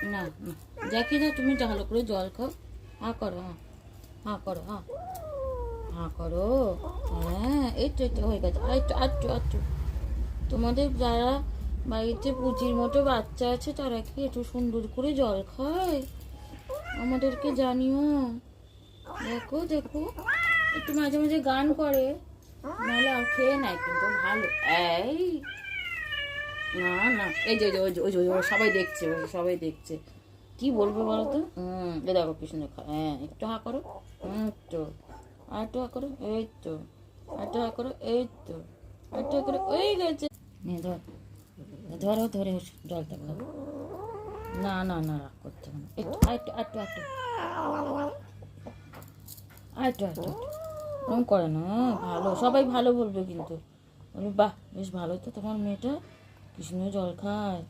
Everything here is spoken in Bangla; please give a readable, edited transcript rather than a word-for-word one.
না না, দেখি না, তুমি ভালো করে জল খাও। হ্যাঁ করো, হ্যাঁ হ্যাঁ করো, হ্যাঁ হ্যাঁ করো। হ্যাঁ এই তো হয়ে গেছে, আরেকটু আরেকটু আরেকটু। তোমাদের যারা বাড়িতে পুচির মতো বাচ্চা আছে তারা কি একটু সুন্দর করে জল খায়? আমাদেরকে জানিও। দেখো দেখো, একটু মাঝে মাঝে গান করে, নাহলে আর খেয়ে নেয় কিন্তু ভালো। এই না না, এই যে ওই যে ওই যে ওই যে ওরা সবাই দেখছে, সবাই দেখছে। কি বলবো বলো তো? এ দেখো কৃষ্ণ, হ্যাঁ একটু হা করো, তো আর একটু হা করো, এই তো আর একটু হা করো, এই তো আর একটু হা করো, ওই গেছে। নে ধর, ধরো ধরে জলটা খাও। না না না, রাগ করতে হবে না, একটু আরেকটু আরেকটু আরেকটু আরেকটু আরেকটু। ওরকম করে না, ভালো, সবাই ভালো বলবে কিন্তু। বলবে বাহ বেশ ভালো তো তোমার মেয়েটা, কৃষ্ণ জল খায়।